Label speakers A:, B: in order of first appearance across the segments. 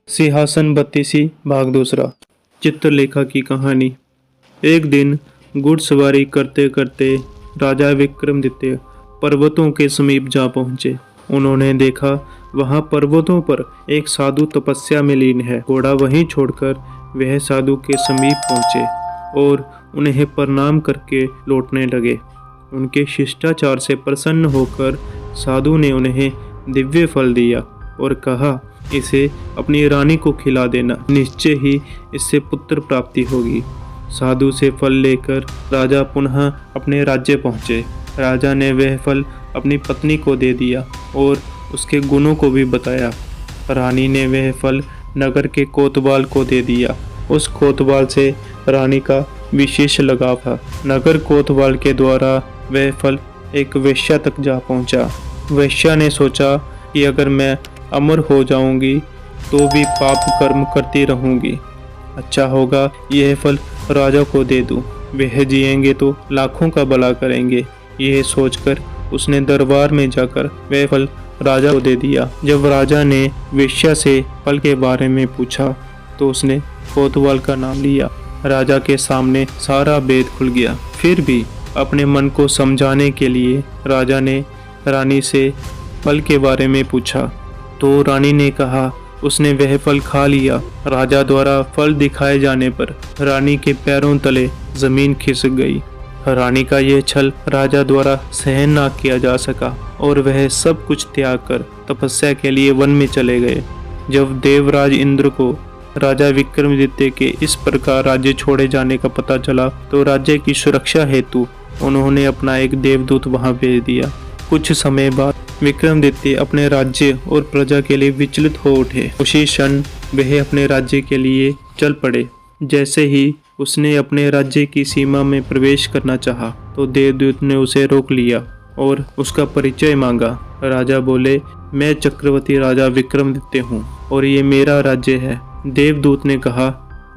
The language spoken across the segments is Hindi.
A: सिंहासन बत्तीसी भाग दूसरा। चित्रलेखा की कहानी। एक दिन घुड़सवारी करते करते राजा विक्रमादित्य पर्वतों के समीप जा पहुंचे। उन्होंने देखा वहां पर्वतों पर एक साधु तपस्या में लीन है। घोड़ा वहीं छोड़कर वह साधु के समीप पहुंचे और उन्हें प्रणाम करके लौटने लगे। उनके शिष्टाचार से प्रसन्न होकर साधु ने उन्हें दिव्य फल दिया और कहा, इसे अपनी रानी को खिला देना, निश्चय ही इससे पुत्र प्राप्ति होगी। साधु से फल लेकर राजा पुनः अपने राज्य पहुँचे। राजा ने वह फल अपनी पत्नी को दे दिया और उसके गुणों को भी बताया। रानी ने वह फल नगर के कोतवाल को दे दिया। उस कोतवाल से रानी का विशेष लगाव था। नगर कोतवाल के द्वारा वह फल एक वेश्या तक जा पहुंचा। वेश्या ने सोचा कि अगर मैं अमर हो जाऊंगी तो भी पाप कर्म करती रहूंगी, अच्छा होगा यह फल राजा को दे दूं, वह जिएंगे तो लाखों का भला करेंगे। यह सोचकर उसने दरबार में जाकर वह फल राजा को दे दिया। जब राजा ने वेश्या से फल के बारे में पूछा तो उसने कोतवाल का नाम लिया। राजा के सामने सारा भेद खुल गया। फिर भी अपने मन को समझाने के लिए राजा ने रानी से फल के बारे में पूछा तो रानी ने कहा उसने वह फल खा लिया। राजा द्वारा फल दिखाए जाने पर रानी के पैरों तले जमीन खिसक गई। रानी का यह छल राजा द्वारा सहन न किया जा सका और वह सब कुछ त्याग कर तपस्या के लिए वन में चले गए। जब देवराज इंद्र को राजा विक्रमादित्य के इस प्रकार राज्य छोड़े जाने का पता चला तो राज्य की सुरक्षा हेतु उन्होंने अपना एक देवदूत वहां भेज दिया। कुछ समय बाद विक्रमादित्य अपने राज्य और प्रजा के लिए विचलित हो उठे। उसी क्षण वह अपने राज्य के लिए चल पड़े। जैसे ही उसने अपने राज्य की सीमा में प्रवेश करना चाहा तो देवदूत ने उसे रोक लिया और उसका परिचय मांगा। राजा बोले, मैं चक्रवर्ती राजा विक्रमादित्य हूँ और ये मेरा राज्य है। देवदूत ने कहा,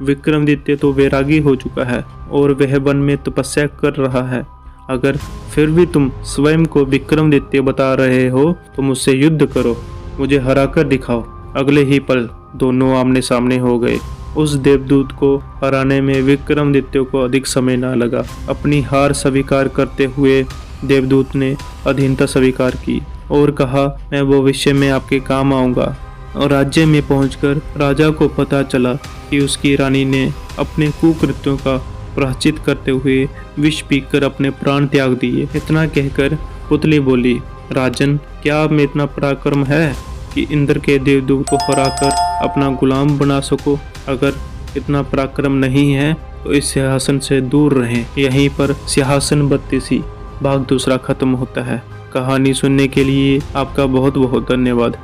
A: विक्रमादित्य तो वैरागी हो चुका है और वह वन में तपस्या कर रहा है। अगर फिर भी तुम स्वयं को विक्रमादित्य बता रहे हो तो मुझसे युद्ध करो, मुझे हराकर दिखाओ। अगले ही पल दोनों आमने सामने हो गए। उस देवदूत को हराने में विक्रमादित्य को अधिक समय न लगा। अपनी हार स्वीकार करते हुए देवदूत ने अधीनता स्वीकार की और कहा, मैं भविष्य में आपके काम आऊँगा। और राज्य में पहुंचकर राजा को पता चला कि उसकी रानी ने अपने कुकृत्यों का प्रायश्चित करते हुए विष पीकर अपने प्राण त्याग दिए। इतना कहकर पुतली बोली, राजन, क्या आप में इतना पराक्रम है कि इंद्र के देवदूत को हराकर अपना गुलाम बना सको? अगर इतना पराक्रम नहीं है तो इस सिंहासन से दूर रहें। यहीं पर सिंहासन बत्तीसी भाग दूसरा खत्म होता है। कहानी सुनने के लिए आपका बहुत बहुत धन्यवाद।